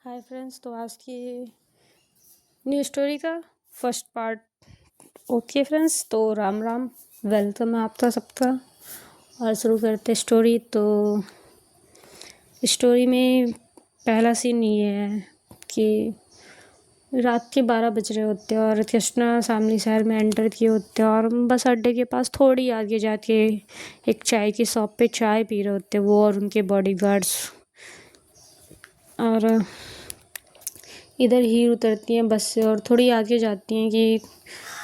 Hi friends, तो आज की न्यू स्टोरी का फर्स्ट पार्ट। ओके फ्रेंड्स, तो राम राम, वेलकम है आपका सबका। और शुरू करते स्टोरी। तो स्टोरी में पहला सीन ये है कि रात के 12 बज रहे होते हैं और कृष्णा शामली शहर में एंटर किए होते हैं और बस अड्डे के पास थोड़ी आगे जाके एक चाय की शॉप पे चाय पी रहे होते हैं वो और उनके बॉडीगार्ड्स। और इधर हीर उतरती हैं बस से और थोड़ी आगे जाती हैं कि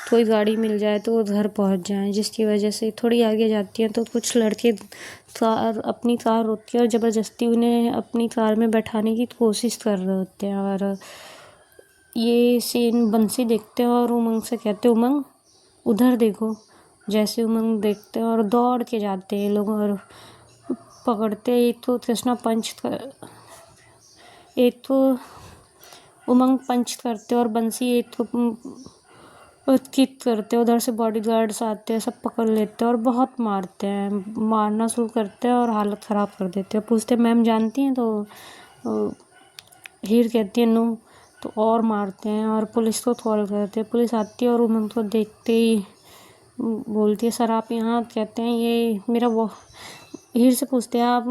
कोई गाड़ी मिल जाए तो वो घर पहुंच जाएं, जिसकी वजह से थोड़ी आगे जाती हैं तो कुछ लड़के अपनी कार रोकती है और ज़बरदस्ती उन्हें अपनी कार में बैठाने की कोशिश कर रहे होते हैं। और ये सीन बंसी देखते हैं और उमंग से कहते हैं, उमंग उधर देखो। जैसे उमंग देखते हैं और दौड़ के जाते हैं लोग और पकड़ते। एक तो उमंग पंच करते और बंसी एक तो किक करते। उधर से बॉडीगार्ड्स आते हैं, सब पकड़ लेते हैं और बहुत मारते हैं, मारना शुरू करते हैं और हालत ख़राब कर देते हैं। पूछते मैम जानती हैं? तो हीर कहती है नो। तो और मारते हैं और पुलिस को कॉल करते हैं। पुलिस आती है और उमंग को देखते ही बोलती है सर आप यहाँ। कहते हैं ये मेरा वो। हीर से पूछते हैं आप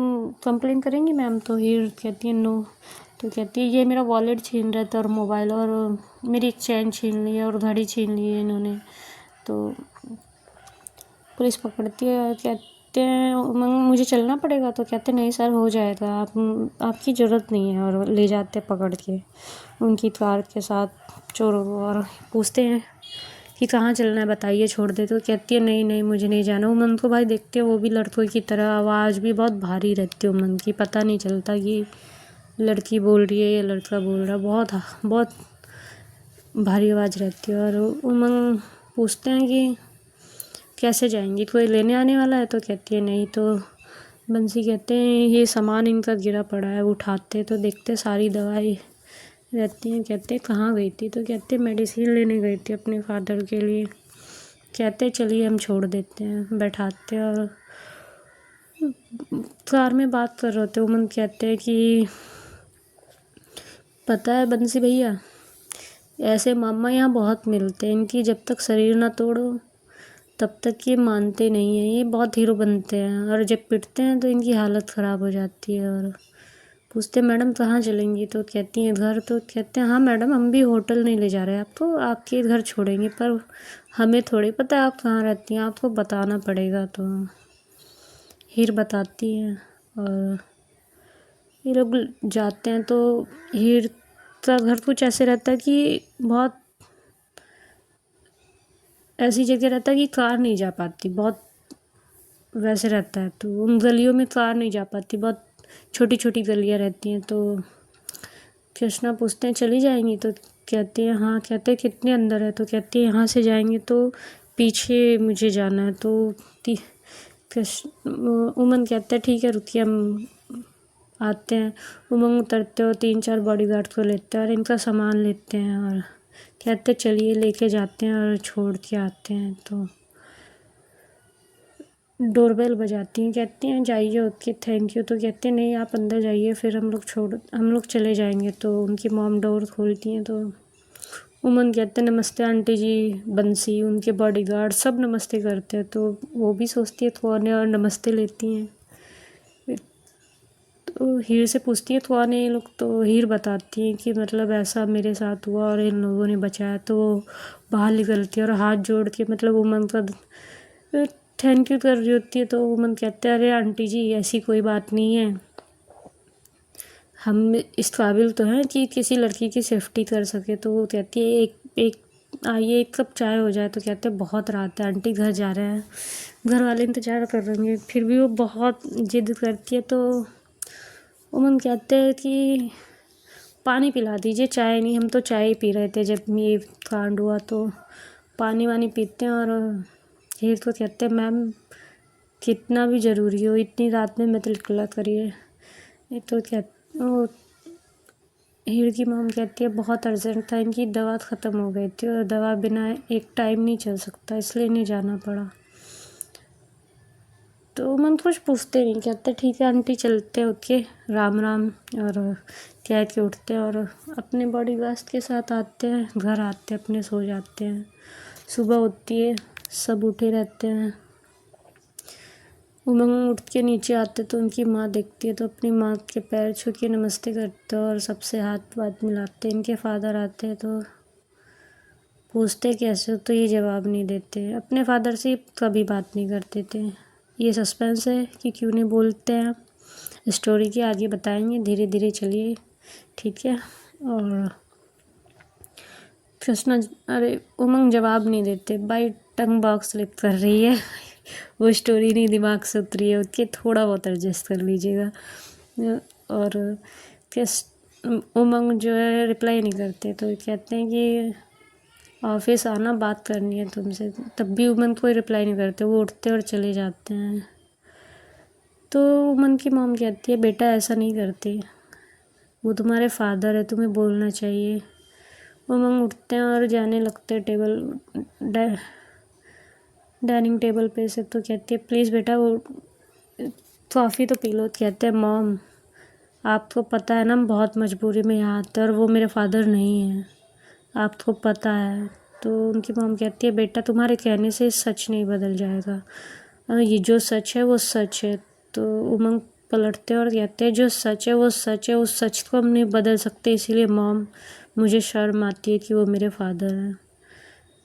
कंप्लेन करेंगी मैम? तो हीर कहती है नो। तो कहती है ये मेरा वॉलेट छीन रहे थे और मोबाइल और मेरी चेन छीन ली है और घड़ी छीन ली है इन्होंने। तो पुलिस पकड़ती है और कहते हैं मुझे चलना पड़ेगा? तो कहते नहीं सर हो जाएगा, आपकी ज़रूरत नहीं है। और ले जाते पकड़ के उनकी कार के साथ चोरों को और पूछते हैं कि कहाँ चलना है बताइए, छोड़ दे। तो कहती है नहीं नहीं मुझे नहीं जाना। उमंग को भाई देखते हैं वो भी लड़कों की तरह आवाज़ भी बहुत भारी रहती है उमंग की, पता नहीं चलता कि लड़की बोल रही है या लड़का बोल रहा है। बहुत भारी आवाज़ रहती है। और उमंग पूछते हैं कि कैसे जाएंगी, कोई लेने आने वाला है? तो कहती है नहीं। तो बंसी कहते हैं ये सामान इनका गिरा पड़ा है। उठाते तो देखते सारी दवाई रहती हैं। कहते कहाँ गई थी? तो कहते मेडिसिन लेने गई थी अपने फादर के लिए। कहते चलिए हम छोड़ देते हैं। बैठाते और कार में बात कर रहे होते। उमंग कहते हैं कि पता है बंसी भैया, ऐसे मामा यहाँ बहुत मिलते हैं, इनकी जब तक शरीर ना तोड़ो तब तक ये मानते नहीं हैं। ये बहुत हीरो बनते हैं और जब पिटते हैं तो इनकी हालत ख़राब हो जाती है। और पूछते मैडम कहाँ चलेंगी? तो कहती हैं घर। तो कहते हैं हाँ मैडम हम भी होटल नहीं ले जा रहे आपको, आपके घर छोड़ेंगे, पर हमें थोड़ी पता है आप कहाँ रहती हैं, आपको बताना पड़ेगा। तो हीर बताती है और ये लोग जाते हैं। तो हीर का घर कुछ ऐसे रहता है कि बहुत ऐसी जगह रहता है कि कार नहीं जा पाती, बहुत वैसे रहता है। तो उन गलियों में कार नहीं जा पाती, बहुत छोटी छोटी गलियाँ रहती हैं। तो कृष्णा पूछते हैं चली जाएंगी? तो कहती हैं हाँ। कहते हैं कितने अंदर है? तो कहती है यहाँ से जाएंगे तो पीछे मुझे जाना है। तो उमंग कहते हैं ठीक है रुकिए हम आते हैं। उमंग उतरते और 3-4 बॉडीगार्ड को लेते हैं और इनका सामान लेते हैं और कहते चलिए लेके जाते हैं और छोड़ के आते हैं। तो डोरबेल बजाती हैं। कहती हैं जाइए ओके थैंक यू। तो कहते हैं नहीं आप अंदर जाइए, फिर हम लोग चले जाएंगे। तो उनकी मॉम डोर खोलती हैं। तो उमंग कहते हैं नमस्ते आंटी जी। बंसी उनके बॉडीगार्ड सब नमस्ते करते हैं। तो वो भी सोचती है कौन है और नमस्ते लेती हैं। तो हीर से पूछती है कौन है ये लोग? तो हीर बताती है कि मतलब ऐसा मेरे साथ हुआ और इन लोगों ने बचाया। तो वो बाहर निकलती है और हाथ जोड़ के मतलब उमंग का थैंक यू कर रही होती है। तो उमंग कहते हैं अरे आंटी जी ऐसी कोई बात नहीं है, हम इस काबिल तो हैं कि किसी लड़की की सेफ्टी कर सके। तो वो कहती है एक आइए एक कप चाय हो जाए। तो कहते हैं बहुत रात है आंटी, घर जा रहे हैं, घर वाले इंतज़ार कर रहे हैं। फिर भी वो बहुत जिद करती है। तो उमंग कहते हैं कि पानी पिला दीजिए, चाय नहीं, हम तो चाय ही पी रहे थे जब ये कांड हुआ। तो पानी वानी पीते हैं और हीर तो कहते हैं मैम कितना भी ज़रूरी हो इतनी रात में मत निकला करिए। ये तो वो हीर की मॉम कहती है बहुत अर्जेंट था, इनकी दवा ख़त्म हो गई थी और दवा बिना एक टाइम नहीं चल सकता, इसलिए नहीं जाना पड़ा। तो उमंग कुछ पूछते नहीं, कहते ठीक है आंटी चलते हैं, उठ के राम राम और कह के उठते हैं और अपने बॉडी गार्ड के साथ आते हैं, घर आते हैं, अपने सो जाते हैं। सुबह होती है, सब उठे रहते हैं। उमंग उठ के नीचे आते तो उनकी माँ देखती है, तो अपनी माँ के पैर छू के नमस्ते करते और सबसे हाथ मिलाते। इनके फादर आते हैं तो पूछते कैसे हो, तो ये जवाब नहीं देते। अपने फादर से कभी बात नहीं करते थे। ये सस्पेंस है कि क्यों नहीं बोलते हैं। स्टोरी के आगे बताएंगे, धीरे धीरे चलिए, ठीक है। और कृष्णा, अरे उमंग जवाब नहीं देते, बाई टंग बॉक्स स्लिप कर रही है। वो स्टोरी नहीं दिमाग से उतरी है उसके, थोड़ा बहुत एडजस्ट कर लीजिएगा। और उमंग जो है रिप्लाई नहीं करते, तो कहते हैं कि ऑफिस आना, बात करनी है तुमसे। तब भी उमंग कोई रिप्लाई नहीं करते, वो उठते और चले जाते हैं। तो उमंग की मॉम कहती है बेटा ऐसा नहीं करते, वो तुम्हारे फादर है, तुम्हें बोलना चाहिए। उमंग उठते हैं और जाने लगते हैं डाइनिंग टेबल पे से। तो कहती है प्लीज़ बेटा वो कॉफ़ी तो पी लो। कहते हैं मॉम आपको पता है ना हम बहुत मजबूरी में यहाँ आते हैं और वो मेरे फादर नहीं हैं, आपको पता है। तो उनकी मॉम कहती है बेटा तुम्हारे कहने से सच नहीं बदल जाएगा, ये जो सच है वो सच है। तो उमंग पलटते और कहते हैं जो सच है वो सच है, उस सच को हम नहीं बदल सकते। इसीलिए मॉम मुझे शर्म आती है कि वो मेरे फादर हैं,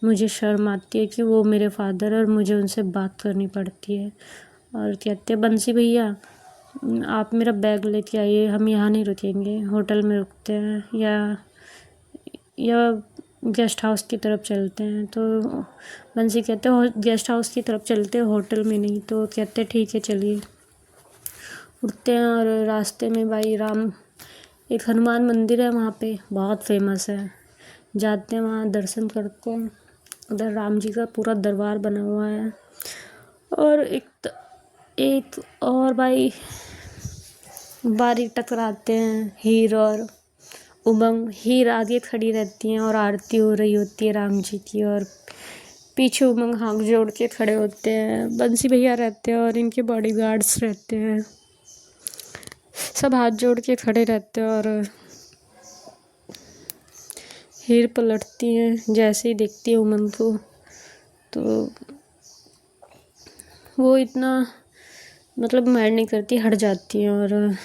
मुझे शर्म आती है कि वो मेरे फादर और मुझे उनसे बात करनी पड़ती है। और कहते हैं बंसी भैया आप मेरा बैग लेके आइए, हम यहाँ नहीं रुकेंगे, होटल में रुकते हैं या गेस्ट हाउस की तरफ चलते हैं। तो बंसी कहते हैं गेस्ट हाउस की तरफ चलते हैं, होटल में नहीं। तो कहते हैं ठीक है चलिए। उठते हैं और रास्ते में भाई राम, एक हनुमान मंदिर है वहाँ पे, बहुत फेमस है, जाते हैं वहाँ दर्शन करते हैं। उधर राम जी का पूरा दरबार बना हुआ है। और एक और भाई बारीक टकराते हैं हीर और उमंग। हीर आगे खड़ी रहती हैं और आरती हो रही होती है राम जी की, और पीछे उमंग हाथ जोड़ के खड़े होते हैं। बंसी भैया रहते हैं और इनके बॉडीगार्ड्स रहते हैं, सब हाथ जोड़ के खड़े रहते हैं। और हीर पलटती हैं, जैसे ही देखती है उमंग को तो वो इतना मतलब माइंड नहीं करती, हट जाती हैं और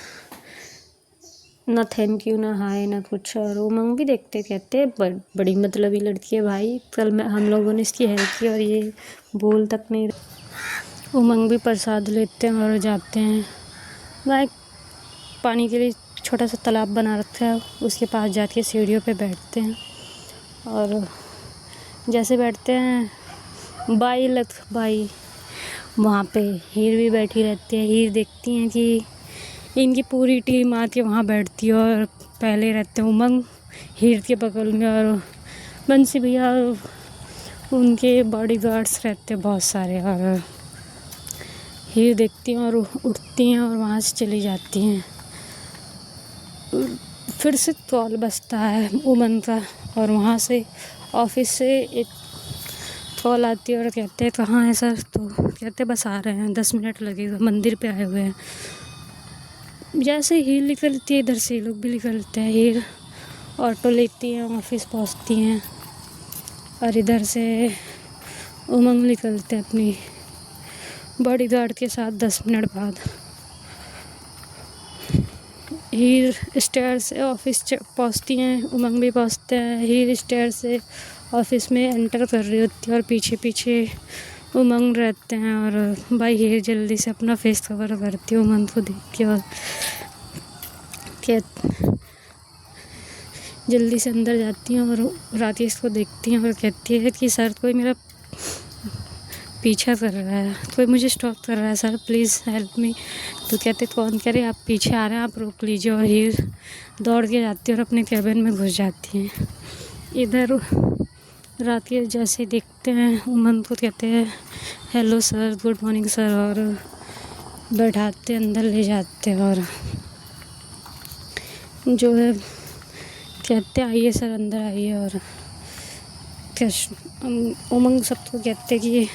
ना थैंक यू ना हाय ना कुछ। और उमंग भी देखते कहते बड़ी मतलबी लड़की है भाई, कल हम लोगों ने इसकी हेल्प की और ये बोल तक नहीं। उमंग भी प्रसाद लेते हैं और जाते हैं। वहाँ पानी के लिए छोटा सा तालाब बना रखा है, उसके पास जाके सीढ़ियों पे बैठते हैं। और जैसे बैठते हैं बाई वहाँ पे हीर भी बैठी रहती है। हीर देखती हैं कि इनकी पूरी टीम आके वहाँ बैठती है और पहले रहते हैं उमंग हीर के बगल में, और बंसी भैया उनके बॉडीगार्ड्स रहते हैं बहुत सारे। और हीर देखती हैं और उठती हैं और वहाँ से चली जाती हैं। फिर से कॉल बजता है उमंग का, और वहाँ से ऑफिस से एक कॉल आती है और कहते हैं कहाँ है सर। तो कहते बस आ रहे हैं, 10 मिनट लगेगा, मंदिर पे आए हुए हैं। जैसे हीर निकलती है इधर से लोग भी निकलते हैं। हीर ऑटो लेती हैं, ऑफिस पहुंचती हैं, और इधर से उमंग निकलते हैं अपनी बॉडीगार्ड के साथ 10 मिनट बाद। हीर स्टेयर से ऑफिस पहुंचती हैं, उमंग भी पहुंचते हैं। हीर स्टेयर से ऑफिस में एंटर कर रही होती है और पीछे पीछे उमंग रहते हैं। और भाई हीर जल्दी से अपना फेस कवर करती है उमंग को देख के, और जल्दी से अंदर जाती हैं और राकेश को देखती हैं और कहती है कि सर कोई मेरा पीछा कर रहा है, कोई मुझे स्टॉप कर रहा है, सर प्लीज़ हेल्प मी। तो कहते कौन कह रहे आप पीछे आ रहे हैं, आप रोक लीजिए। और हीर दौड़ के जाती है और अपने कैबिन में घुस जाती हैं। इधर राकेश जैसे देखते हैं उमंग को, कहते हैं hello sir, good morning sir, और बैठाते अंदर ले जाते हैं। और जो है कहते आइए सर अंदर आइए। और उमंग सबको कहते कि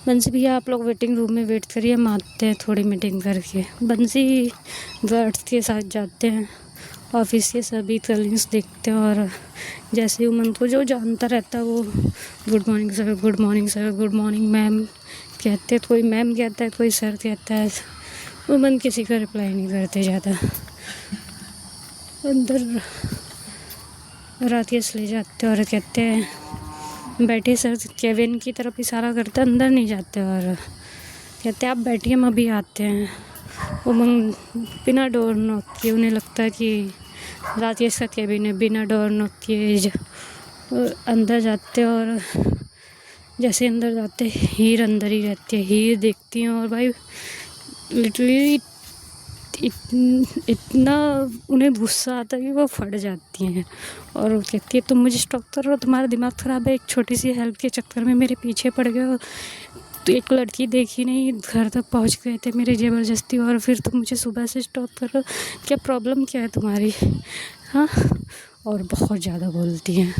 बंसी भैया आप लोग वेटिंग रूम में वेट करिए, हम आते हैं थोड़ी मीटिंग करके। बंसी गार्ड्स के साथ जाते हैं, ऑफिस के सभी कलीग्स देखते हैं, और जैसे उमंग को जो जानता रहता है वो good morning sir, good morning sir, good morning ma'am कहते हैं। कोई मैम कहता है, कोई सर कहता है। उमंग किसी का रिप्लाई नहीं करते ज़्यादा। अंदर राकेश ले जाते और कहते हैं बैठिए सर, केविन की तरफ इशारा करते अंदर नहीं जाते और कहते आप बैठिए हम अभी आते हैं। उमंग बिना डोर नॉक किए, उन्हें लगता है कि राकेश का केबिन है, बिना डोर नॉक किए अंदर जाते और जैसे अंदर जाते हीर अंदर ही रहती है। हीर देखती हैं और भाई लिटरली इतना उन्हें गुस्सा आता है कि वो फट जाती हैं और वो कहती है तुम मुझे स्टॉक कर रहे हो, तुम्हारा दिमाग ख़राब है, एक छोटी सी हेल्प के चक्कर में मेरे पीछे पड़ गए हो, तो एक लड़की देखी नहीं, घर तक पहुंच गए थे मेरे ज़बरदस्ती, और फिर तुम मुझे सुबह से स्टॉक कर रहे हो, क्या प्रॉब्लम क्या है तुम्हारी? हाँ, और बहुत ज़्यादा बोलती हैं।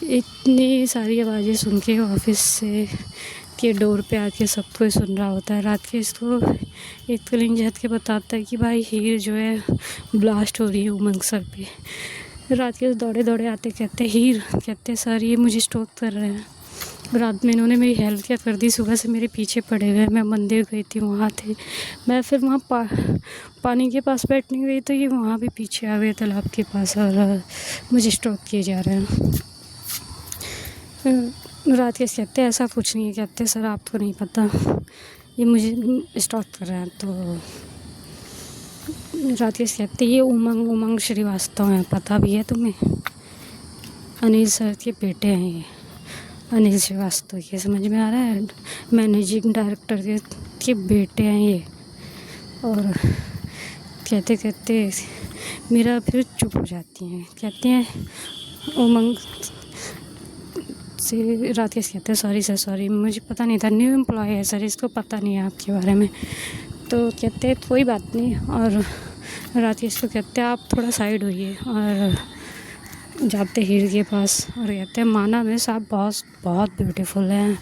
इतनी सारी आवाज़ें सुन के ऑफिस से के डोर पे आके सब कोई सुन रहा होता है। रात के इसको एक कलिंग झट के बताता है कि भाई हीर जो है ब्लास्ट हो रही है उमंग सर पे। रात के दौड़े दौड़े आते कहते हीर, कहते सर ये मुझे स्टॉक कर रहे हैं, रात में इन्होंने मेरी हेल्प क्या कर दी, सुबह से मेरे पीछे पड़े हुए, मैं मंदिर गई थी वहाँ थे, मैं फिर वहाँ पानी के पास बैठने गई तो ये वहाँ भी पीछे आ गए तालाब के पास और मुझे स्टॉक किए जा रहे हैं। रात के कहते ऐसा कुछ नहीं है, कहते सर आपको नहीं पता ये मुझे स्टॉक कर रहे हैं। तो रात के कहते ये उमंग श्रीवास्तव हैं, पता भी है तुम्हें? अनिल सर के बेटे हैं ये, अनिल श्रीवास्तव के, समझ में आ रहा है? मैनेजिंग डायरेक्टर के बेटे हैं ये। और कहते कहते मेरा फिर चुप हो जाती हैं। कहते हैं उमंग से राकेश कहते हैं सॉरी सर, सॉरी मुझे पता नहीं था, न्यू एम्प्लॉय है सर, इसको पता नहीं है आपके बारे में। तो कहते हैं कोई बात नहीं, और राकेश को कहते हैं आप थोड़ा साइड होइए, और जाते हीर के पास और कहते हैं माना में साहब बहुत ब्यूटीफुल हैं,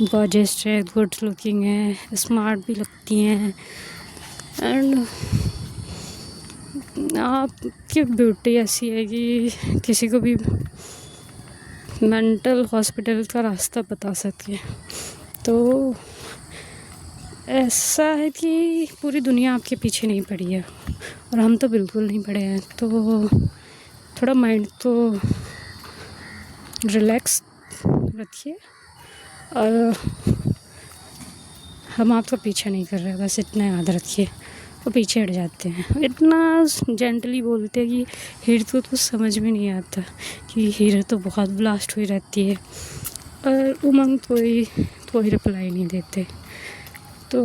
गॉर्जियस है, गुड लुकिंग है, स्मार्ट भी लगती हैं, एंड आपकी ब्यूटी ऐसी है कि किसी को भी मेंटल हॉस्पिटल का रास्ता बता सके। तो ऐसा है कि पूरी दुनिया आपके पीछे नहीं पड़ी है और हम तो बिल्कुल नहीं पड़े हैं, तो थोड़ा माइंड तो रिलैक्स रखिए और हम आपका पीछा नहीं कर रहे, बस इतना याद रखिए। वो पीछे हट जाते हैं, इतना जेंटली बोलते हैं कि हीर को तो समझ में नहीं आता कि हीर तो बहुत ब्लास्ट हुई रहती है, और उमंग कोई रिप्लाई नहीं देते। तो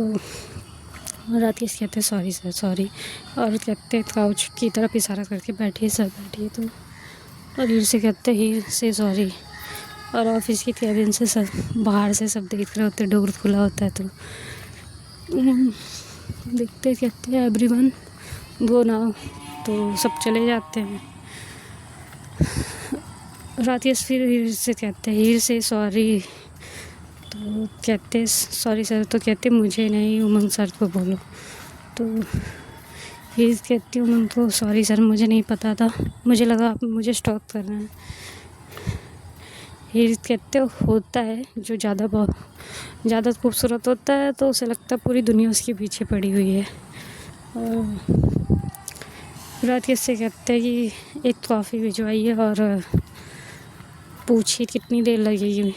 राकेश कहते सॉरी सर, सॉरी, और कहते काउच की तरफ इशारा करके बैठिए सर, बैठिए। तो और हीर से कहते हीर से सॉरी, और ऑफिस की कैबिन से सब बाहर से सब देख रहे होते, डोर खुला होता है, तो देखते कहते हैं एवरीवन गो नाउ, तो सब चले जाते हैं। राकेश फिर हीर से कहते हैं हीर से सॉरी, तो कहते सॉरी सर, तो कहते मुझे नहीं उमंग सर को बोलो। तो हीर कहती उमंग को सॉरी सर मुझे नहीं पता था, मुझे लगा आप मुझे स्टॉक कर रहे हैं। हीर कहते होता है जो ज़्यादा खूबसूरत होता है तो उसे लगता है पूरी दुनिया उसके पीछे पड़ी हुई है। और राकेश से कहते हैं कि एक कॉफ़ी भिजवाइए और पूछिए कितनी देर लगेगी।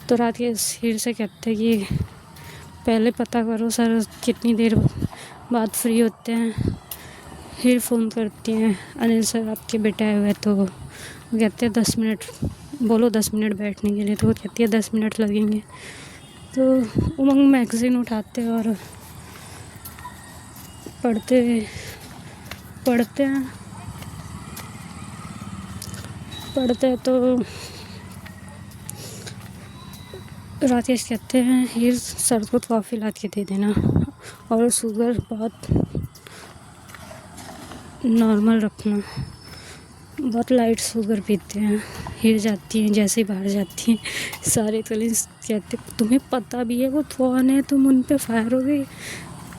तो राकेश हीर से कहते हैं कि पहले पता करो सर कितनी देर बाद फ्री होते हैं। हीर फ़ोन करती हैं अनिल सर आपके बेटे आए हुए, तो वो कहते हैं 10 मिनट बोलो, 10 मिनट बैठने के लिए। तो वो कहती है 10 मिनट लगेंगे। तो उमंग मैगज़ीन उठाते और पढ़ते हैं। तो राकेश कहते हैं हीर सर को कॉफ़ी ला के दे देना और शुगर बहुत नॉर्मल रखना। बहुत लाइट शुगर पीते हैं। हिर जाती हैं जैसे ही बाहर जाती हैं। सारे कलीग्स कहते तुम्हें पता भी है वो कौन है, तुम उन पे फायर हो गई,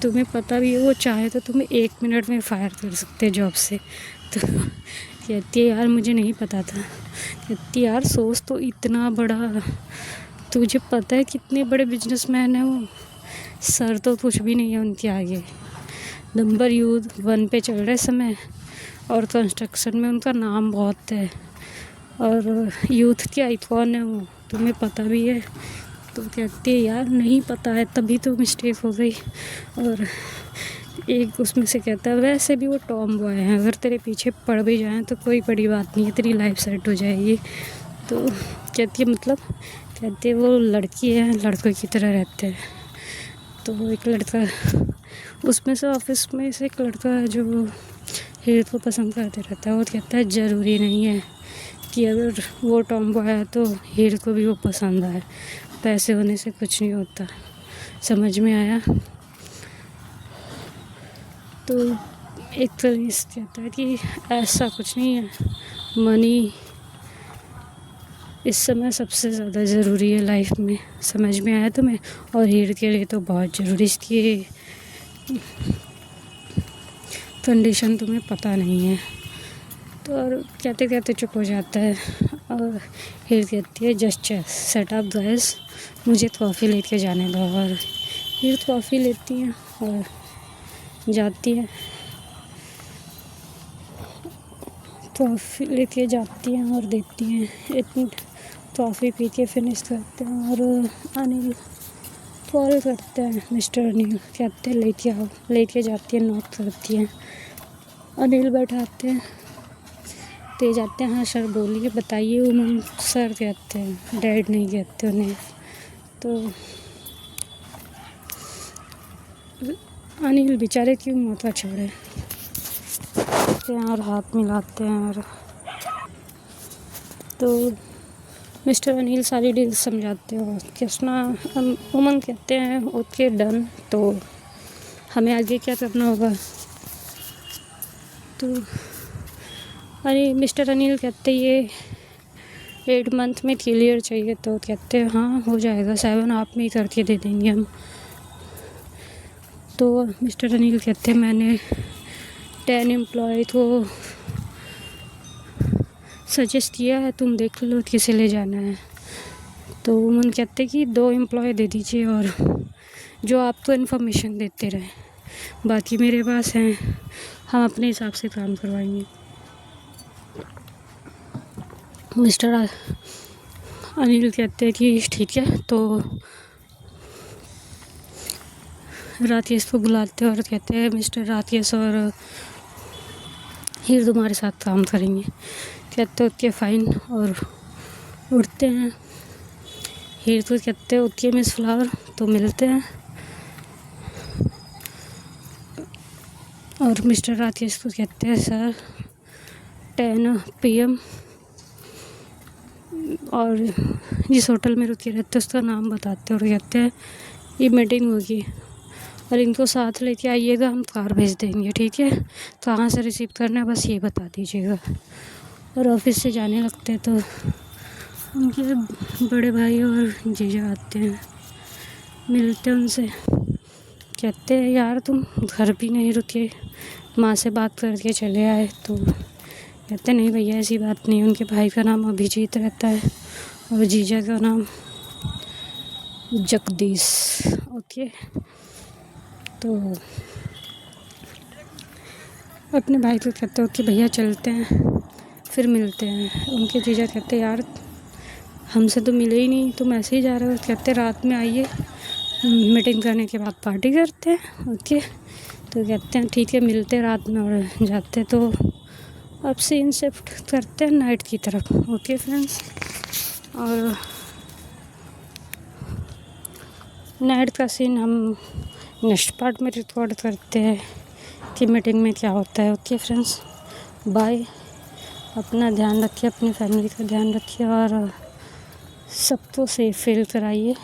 तुम्हें पता भी है वो चाहे तो तुम्हें 1 मिनट में फायर कर सकते जॉब से। तो कहती है यार मुझे नहीं पता था। कहती यार सोच तो इतना बड़ा, तुझे पता है कितने बड़े बिजनेसमैन हैं वो, सर तो कुछ भी नहीं है उनके आगे। नंबर 1 पे चल रहे समय और कंस्ट्रक्शन में उनका नाम बहुत है और यूथ के आइकॉन है वो, तुम्हें पता भी है। तो कहती है यार नहीं पता है तभी तो मिस्टेक हो गई। और एक उसमें से कहता है वैसे भी वो टॉम बॉय हैं, अगर तेरे पीछे पड़ भी जाएं तो कोई बड़ी बात नहीं है, तेरी लाइफ सेट हो जाएगी। तो कहती है मतलब, कहती है वो लड़की है लड़कों की तरह रहते हैं। तो एक लड़का उसमें से ऑफिस में से एक लड़का है जो हीरो को पसंद करते रहता है। वो कहता है ज़रूरी नहीं है कि अगर वो टॉम बॉय है तो हीरो को भी वो पसंद आए, पैसे होने से कुछ नहीं होता। समझ में आया? तो एक तरह से कहता है कि ऐसा कुछ नहीं है, मनी इस समय सबसे ज़्यादा ज़रूरी है लाइफ में। समझ में आया तुम्हें? और हीरो के लिए तो बहुत ज़रूरी, इसकी कंडीशन तुम्हें पता नहीं है। तो और कहते कहते चुप हो जाता है और हीर कहती है जस्ट सेट अप गाइस, मुझे कॉफ़ी लेके जाने दो। और हीर कॉफ़ी लेती है और जाती है, कॉफ़ी लेके जाती हैं और देती हैं। इतनी कॉफ़ी पी के फिनिश करते हैं और अनिल कॉल करते हैं, मिस्टर अनिल कहते हैं लेके आओ, लेके जाती है, नॉक करती हैं, अनिल बैठाते हैं, ते जाते हैं। हाँ सर बोलिए बताइए। उमंग सर कहते हैं, डैड नहीं कहते उन्हें। तो अनिल बेचारे क्यों मौका छोड़े और हाथ मिलाते हैं। और तो मिस्टर अनिल सारी डील समझाते हो कृष्णा। उमंग कहते हैं ओके डन, तो हमें आगे क्या करना होगा? तो अरे मिस्टर अनिल कहते ये 8 मंथ में क्लियर चाहिए। तो कहते हैं हाँ हो जाएगा, 7 आप में ही करके दे देंगे हम। तो मिस्टर अनिल कहते हैं मैंने 10 एम्प्लॉय को सजेस्ट किया है, तुम देख लो किसे ले जाना है। तो उन्होंने कहते कि 2 एम्प्लॉय दे दीजिए और जो आपको इन्फॉर्मेशन देते रहे, बाकी मेरे पास हैं, हम अपने हिसाब से काम करवाएंगे। मिस्टर अनिल कहते हैं कि ठीक है। तो राकेश को बुलाते हैं और कहते हैं मिस्टर राकेश और हीर तुम्हारे साथ काम करेंगे। कहते ओके फाइन और उठते हैं। हीर को कहते हैं ओके मिस फ्लावर, तो मिलते हैं। और मिस्टर राकेश को कहते हैं सर 10 PM और जिस होटल में रुके रहते हैं उसका नाम बताते हैं और कहते हैं ये मीटिंग होगी और इनको साथ लेके आइएगा, हम कार भेज देंगे, ठीक है? कहाँ से रिसीव करना है बस ये बता दीजिएगा। और ऑफिस से जाने लगते हैं तो उनके बड़े भाई और जीजा आते हैं, मिलते हैं उनसे। कहते हैं यार तुम घर भी नहीं रुके, माँ से बात करके चले आए। तो कहते नहीं भैया ऐसी बात नहीं। उनके भाई का नाम अभिजीत रहता है और जीजा का नाम जगदीश। ओके, तो अपने भाई को कहते हो कि भैया चलते हैं, फिर मिलते हैं। उनके जीजा कहते यार हमसे तो मिले ही नहीं, तुम ऐसे ही जा रहे हो। कहते रात में आइए, मीटिंग करने के बाद पार्टी करते हैं। ओके, तो कहते हैं ठीक है, मिलते रात में और जाते। तो अब सीन शिफ्ट करते हैं नाइट की तरफ। ओके फ्रेंड्स, और नाइट का सीन हम नेक्स्ट पार्ट में रिकॉर्ड करते हैं कि मीटिंग में क्या होता है। Okay friends, bye. अपना ध्यान रखिए, अपनी फैमिली का ध्यान रखिए और सबको सेफ फील कराइए।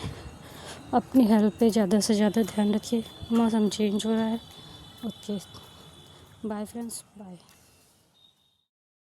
अपनी हेल्थ पे ज़्यादा से ज़्यादा ध्यान रखिए, मौसम चेंज हो रहा है। Okay, bye friends, bye.